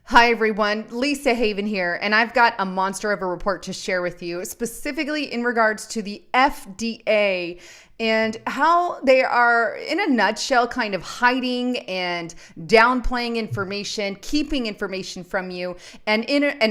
Hi, everyone. Lisa Haven here, and I've got a monster of a report to share with you, specifically in regards to the FDA and how they are, in a nutshell, kind of hiding and downplaying information, keeping information from you. And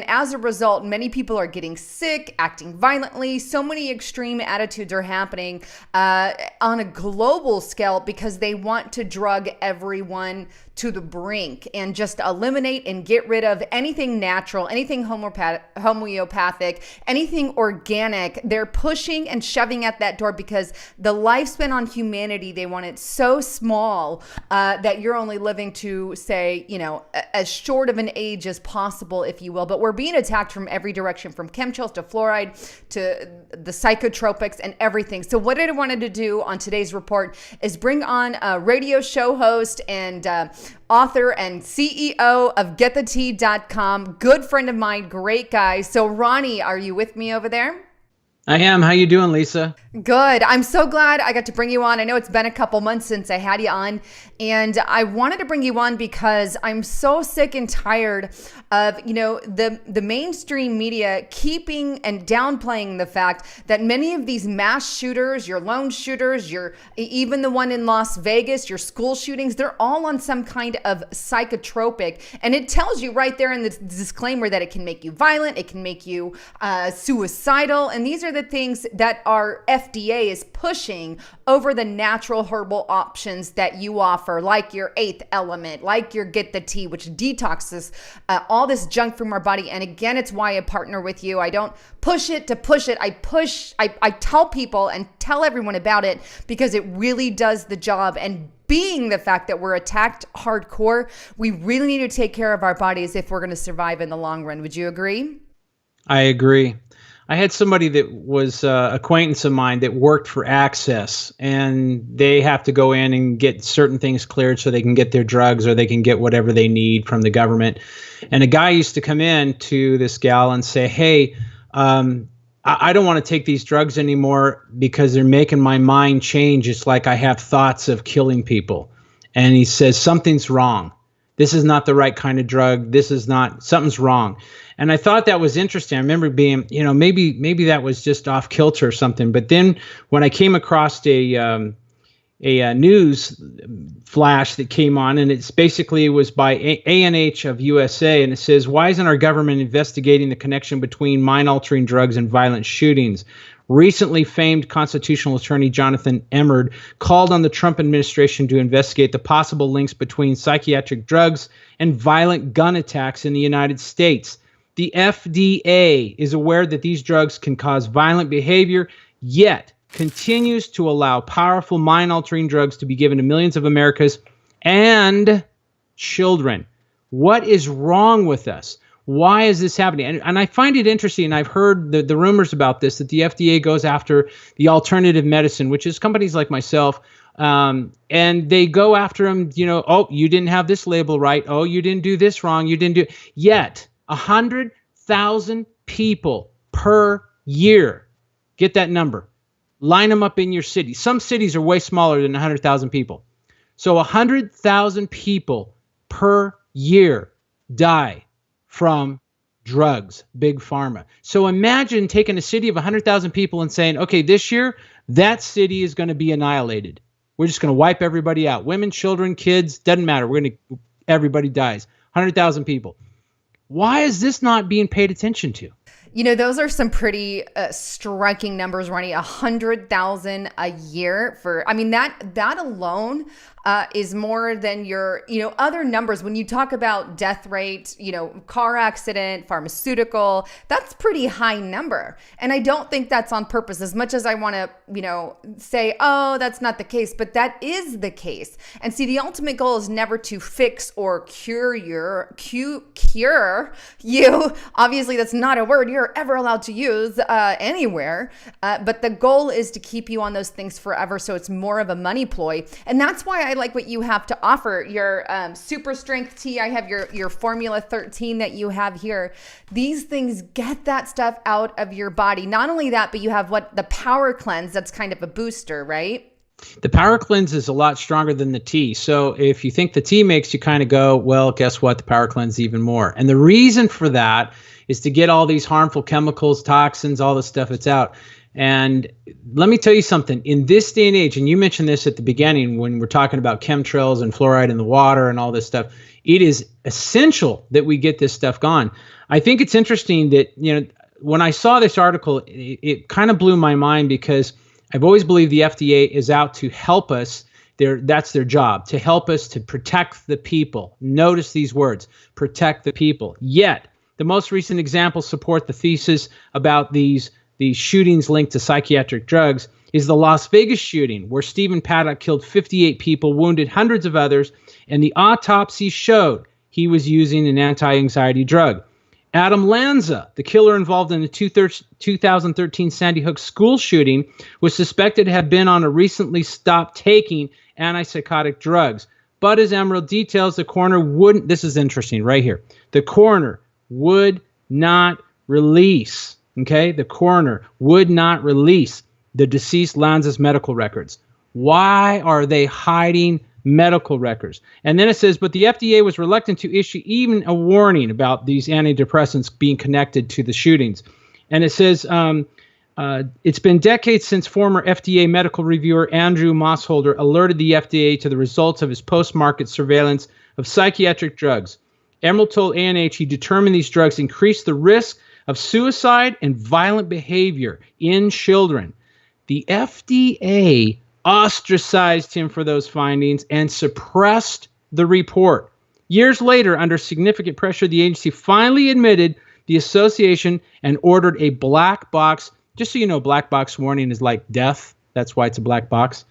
as a result, many people are getting sick, acting violently. So many extreme attitudes are happening on a global scale because they want to drug everyone to the brink and just eliminate and get rid of anything natural, anything homeopathic, anything organic. They're pushing and shoving at that door because the lifespan on humanity, they want it so small that you're only living to, say, as short of an age as possible, if you will. But we're being attacked from every direction, from chemtrails to fluoride to the psychotropics and everything. So what I wanted to do on today's report is bring on a radio show host and author and CEO of GetTheTea.com, good friend of mine, great guy. So Ronnie, are you with me over there? I am. How you doing, Lisa? Good. I'm so glad I got to bring you on. I know it's been a couple months since I had you on, and I wanted to bring you on because I'm so sick and tired of, the mainstream media keeping and downplaying the fact that many of these mass shooters, your lone shooters, even the one in Las Vegas, your school shootings, they're all on some kind of psychotropic. And it tells you right there in the disclaimer that it can make you violent, it can make you suicidal. And these are the things that our FDA is pushing over the natural herbal options that you offer, like your Eighth Element, like your Get the Tea, which detoxes all this junk from our body. And again, it's why I partner with you. I don't push it to push it. I tell people and tell everyone about it because it really does the job. And being the fact that we're attacked hardcore, we really need to take care of our bodies if we're going to survive in the long run. Would you agree? I agree. I had somebody that was acquaintance of mine that worked for Access, and they have to go in and get certain things cleared so they can get their drugs or they can get whatever they need from the government. And a guy used to come in to this gal and say, hey, I don't want to take these drugs anymore because they're making my mind change. It's like I have thoughts of killing people. And he says, something's wrong. This is not the right kind of drug. Something's wrong. And I thought that was interesting. I remember being, maybe that was just off kilter or something. But then when I came across a news flash that came on, and it was by ANH of USA, and it says, why isn't our government investigating the connection between mind-altering drugs and violent shootings? Recently, famed constitutional attorney Jonathan Emerd called on the Trump administration to investigate the possible links between psychiatric drugs and violent gun attacks in the United States. The FDA is aware that these drugs can cause violent behavior, yet continues to allow powerful mind-altering drugs to be given to millions of Americans and children. What is wrong with us? Why is this happening? And I find it interesting, and I've heard the rumors about this, that the FDA goes after the alternative medicine, which is companies like myself, and they go after them, oh, you didn't have this label right. Oh, you didn't do this wrong. You didn't do it. Yet 100,000 people per year, get that number, line them up in your city. Some cities are way smaller than 100,000 people. So 100,000 people per year die from drugs, big pharma. So imagine taking a city of 100,000 people and saying, okay, this year, that city is going to be annihilated. We're just going to wipe everybody out. Women, children, kids, doesn't matter. Everybody dies. 100,000 people. Why is this not being paid attention to? Those are some pretty striking numbers, Ronnie. 100,000 a year that alone is more than your, other numbers. When you talk about death rate, car accident, pharmaceutical, that's pretty high number. And I don't think that's on purpose, as much as I want to, say, oh, that's not the case, but that is the case. And see, the ultimate goal is never to fix or cure you. Obviously, that's not a word you're ever allowed to use anywhere. But the goal is to keep you on those things forever. So it's more of a money ploy. And that's why I like what you have to offer. Your super strength tea. I have your Formula 13 that you have here. These things get that stuff out of your body. Not only that, but you have the power cleanse. That's kind of a booster, right? The power cleanse is a lot stronger than the tea. So if you think the tea makes you kind of go, well, guess what? The power cleanse even more. And the reason for that is to get all these harmful chemicals, toxins, all the stuff that's out. And let me tell you something. In this day and age, and you mentioned this at the beginning when we're talking about chemtrails and fluoride in the water and all this stuff, it is essential that we get this stuff gone. I think it's interesting that, when I saw this article, it kind of blew my mind because I've always believed the FDA is out to help us. That's their job, to help us to protect the people. Notice these words, protect the people. Yet, the most recent examples support the thesis about these shootings linked to psychiatric drugs is the Las Vegas shooting, where Stephen Paddock killed 58 people, wounded hundreds of others, and the autopsy showed he was using an anti-anxiety drug. Adam Lanza, the killer involved in the 2013 Sandy Hook school shooting, was suspected to have been on a recently stopped taking antipsychotic drugs. But as Emerald details, the coroner wouldn't, this is interesting right here, the coroner would not release, the coroner would not release the deceased Lanza's medical records. Why are they hiding medical records? And then it says, but the FDA was reluctant to issue even a warning about these antidepressants being connected to the shootings. And it says, it's been decades since former FDA medical reviewer Andrew Mossholder alerted the FDA to the results of his post-market surveillance of psychiatric drugs. Emerald told ANH he determined these drugs increase the risk of suicide and violent behavior in children. The FDA ostracized him for those findings and suppressed the report. Years later, under significant pressure, the agency finally admitted the association and ordered a black box. Just so you know, black box warning is like death. That's why it's a black box.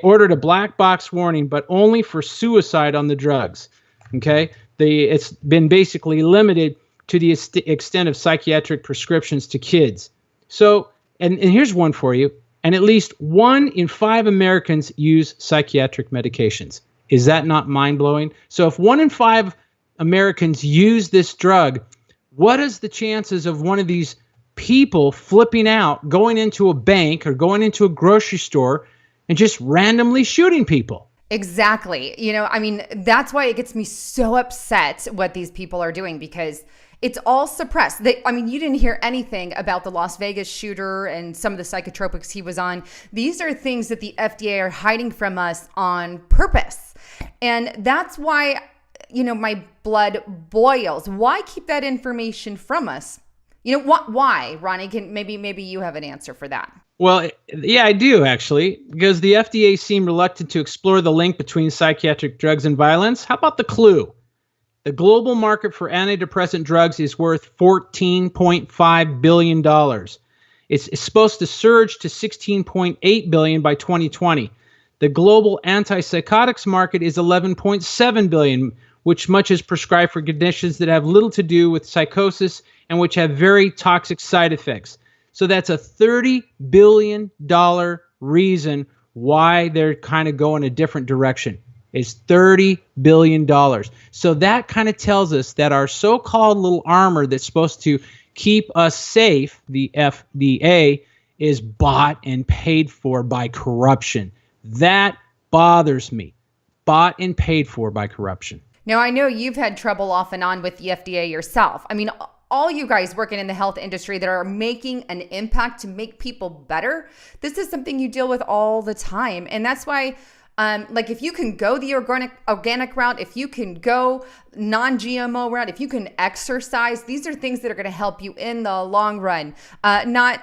Ordered a black box warning, but only for suicide on the drugs. It's been basically limited to the extent of psychiatric prescriptions to kids. So, and here's one for you. And at least 1 in 5 Americans use psychiatric medications. Is that not mind-blowing? So if 1 in 5 Americans use this drug, what is the chances of one of these people flipping out, going into a bank or going into a grocery store and just randomly shooting people? Exactly. That's why it gets me so upset what these people are doing, because it's all suppressed. You didn't hear anything about the Las Vegas shooter and some of the psychotropics he was on. These are things that the FDA are hiding from us on purpose. And that's why, my blood boils. Why keep that information from us? Why, Ronnie? Maybe you have an answer for that. Well, yeah, I do actually, because the FDA seemed reluctant to explore the link between psychiatric drugs and violence. How about the clue? The global market for antidepressant drugs is worth $14.5 billion. It's supposed to surge to $16.8 billion by 2020. The global antipsychotics market is $11.7 billion, which much is prescribed for conditions that have little to do with psychosis and which have very toxic side effects. So that's a $30 billion reason why they're kind of going a different direction. Is $30 billion. So that kind of tells us that our so-called little armor that's supposed to keep us safe, the FDA, is bought and paid for by corruption. That bothers me. Bought and paid for by corruption. Now, I know you've had trouble off and on with the FDA yourself. All you guys working in the health industry that are making an impact to make people better, this is something you deal with all the time. And that's why if you can go the organic route, if you can go non-GMO route, if you can exercise, these are things that are going to help you in the long run, not,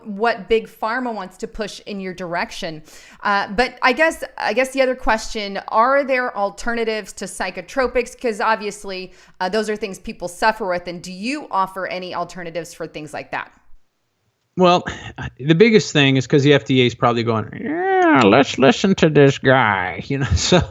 what big pharma wants to push in your direction. But I guess the other question, are there alternatives to psychotropics? Because obviously those are things people suffer with. And do you offer any alternatives for things like that? Well, the biggest thing is because the FDA is probably going, yeah, let's listen to this guy, So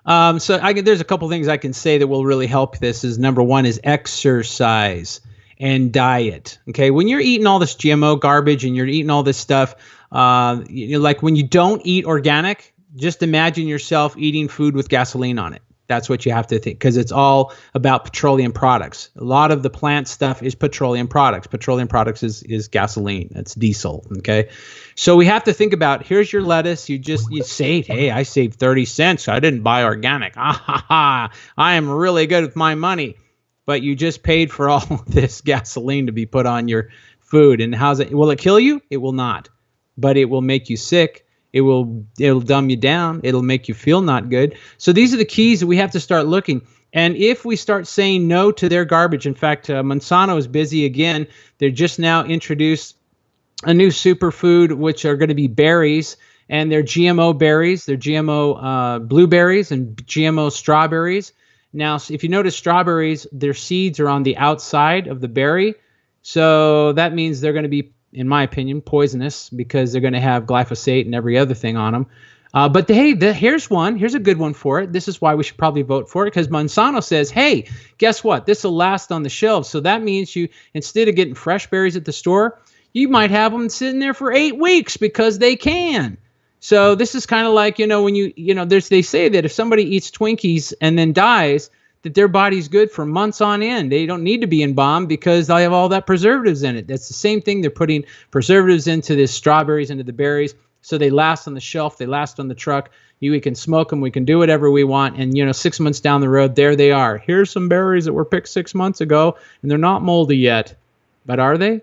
there's a couple things I can say that will really help this. Is number one is exercise and diet. Okay, when you're eating all this GMO garbage and you're eating all this stuff, like when you don't eat organic, just imagine yourself eating food with gasoline on it. That's what you have to think, because it's all about petroleum products. A lot of the plant stuff is petroleum products. Petroleum products is gasoline. That's diesel. Okay. So we have to think about, here's your lettuce. You saved, hey, I saved 30 cents. I didn't buy organic. Ah, ha, ha. I am really good with my money. But you just paid for all this gasoline to be put on your food. And how's it? Will it kill you? It will not. But it will make you sick. It'll dumb you down. It'll make you feel not good. So these are the keys that we have to start looking. And if we start saying no to their garbage, in fact, Monsanto is busy again. They're just now introduced a new superfood, which are going to be berries, and they're GMO berries. They're GMO blueberries and GMO strawberries. Now, if you notice, strawberries, their seeds are on the outside of the berry. So that means they're going to be, in my opinion, poisonous, because they're going to have glyphosate and every other thing on them. But hey, here's one. Here's a good one for it. This is why we should probably vote for it, because Monsanto says, hey, guess what? This will last on the shelves. So that means you, instead of getting fresh berries at the store, you might have them sitting there for 8 weeks because they can. So this is kind of like, when they say that if somebody eats Twinkies and then dies, that their body's good for months on end. They don't need to be embalmed because they have all that preservatives in it. That's the same thing. They're putting preservatives into the strawberries, into the berries, so they last on the shelf. They last on the truck. We can smoke them. We can do whatever we want. And, 6 months down the road, there they are. Here's some berries that were picked 6 months ago, and they're not moldy yet. But are they?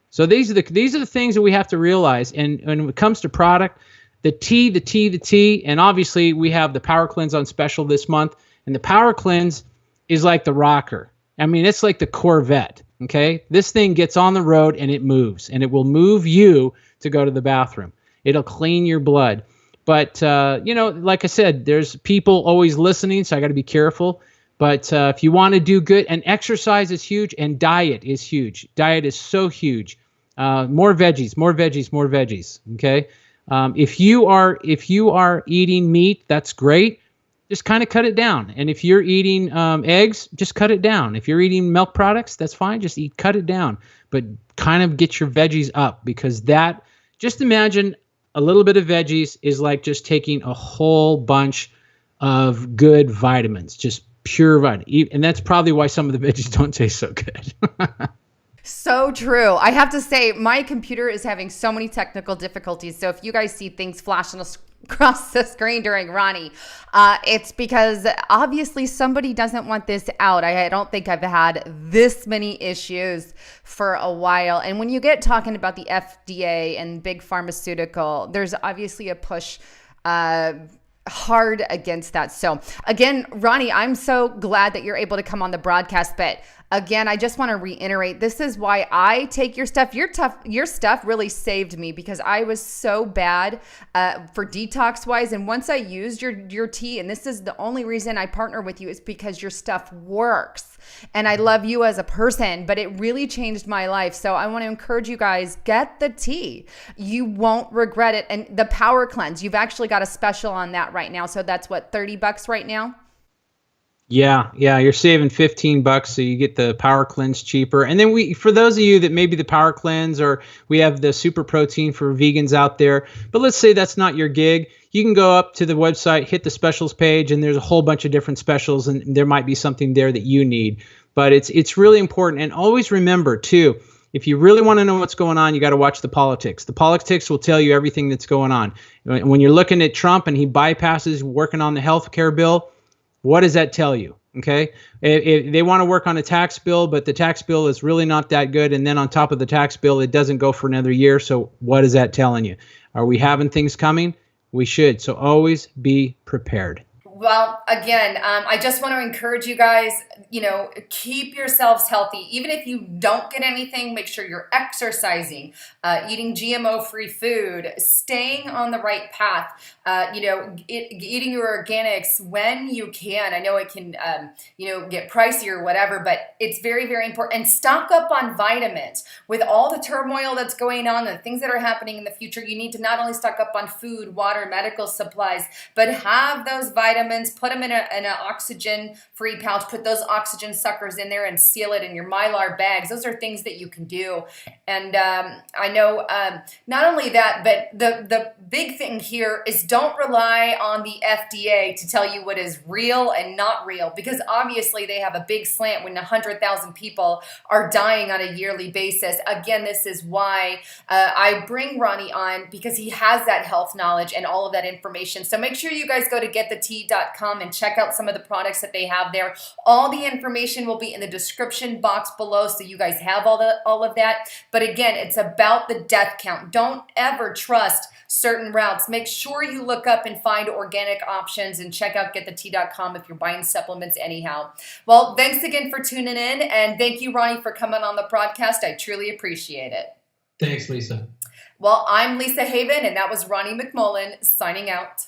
So these are the things that we have to realize. And when it comes to product, the T, and obviously we have the Power Cleanse on special this month. And the Power Cleanse is like the rocker. I mean, it's like the Corvette, okay? This thing gets on the road and it moves. And it will move you to go to the bathroom. It'll clean your blood. But, like I said, there's people always listening, so I got to be careful. But if you want to do good, and exercise is huge, and diet is huge. Diet is so huge. More veggies, okay? If you are eating meat, that's great. Just kind of cut it down. And if you're eating eggs, just cut it down. If you're eating milk products, that's fine. Just cut it down. But kind of get your veggies up, because just imagine a little bit of veggies is like just taking a whole bunch of good vitamins, just pure vitamin. And that's probably why some of the veggies don't taste so good. So true. I have to say, my computer is having so many technical difficulties. So if you guys see things flashing across the screen during Ronnie, it's because obviously somebody doesn't want this out. I don't think I've had this many issues for a while. And when you get talking about the FDA and big pharmaceutical, there's obviously a push hard against that. So again, Ronnie, I'm so glad that you're able to come on the broadcast, but again, I just want to reiterate, this is why I take your stuff. Your stuff really saved me, because I was so bad for detox wise. And once I used your tea, and this is the only reason I partner with you, is because your stuff works. And I love you as a person, but it really changed my life. So I want to encourage you guys, get the tea. You won't regret it. And the Power Cleanse, you've actually got a special on that right now. So that's what, $30 right now? Yeah, you're saving $15, so you get the Power Cleanse cheaper. And then for those of you that maybe the Power Cleanse, or we have the Super Protein for vegans out there, but let's say that's not your gig, you can go up to the website, hit the specials page, and there's a whole bunch of different specials, and there might be something there that you need. But it's really important. And always remember too, if you really want to know what's going on, you got to watch the politics. The politics will tell you everything that's going on. When you're looking at Trump and he bypasses working on the health care bill, what does that tell you? Okay, if they want to work on a tax bill, but the tax bill is really not that good, and then on top of the tax bill, it doesn't go for another year. So what is that telling you? Are we having things coming? We should. So always be prepared. Well, again, I just want to encourage you guys, keep yourselves healthy. Even if you don't get anything, make sure you're exercising, eating GMO-free food, staying on the right path, eating your organics when you can. I know it can, get pricey or whatever, but it's very, very important. And stock up on vitamins. With all the turmoil that's going on, the things that are happening in the future, you need to not only stock up on food, water, medical supplies, but have those vitamins vitamins, put them in an oxygen-free pouch, put those oxygen suckers in there and seal it in your Mylar bags. Those are things that you can do. And I know not only that, but the big thing here is don't rely on the FDA to tell you what is real and not real, because obviously they have a big slant when 100,000 people are dying on a yearly basis. Again, this is why I bring Ronnie on, because he has that health knowledge and all of that information. So make sure you guys go to getthetea.com and check out some of the products that they have there. All the information will be in the description box below, so you guys have all of that. But again, it's about the death count. Don't ever trust certain routes. Make sure you look up and find organic options and check out getthetea.com if you're buying supplements anyhow. Well, thanks again for tuning in, and thank you, Ronnie, for coming on the broadcast. I truly appreciate it. Thanks, Lisa. Well, I'm Lisa Haven, and that was Ronnie McMullen signing out.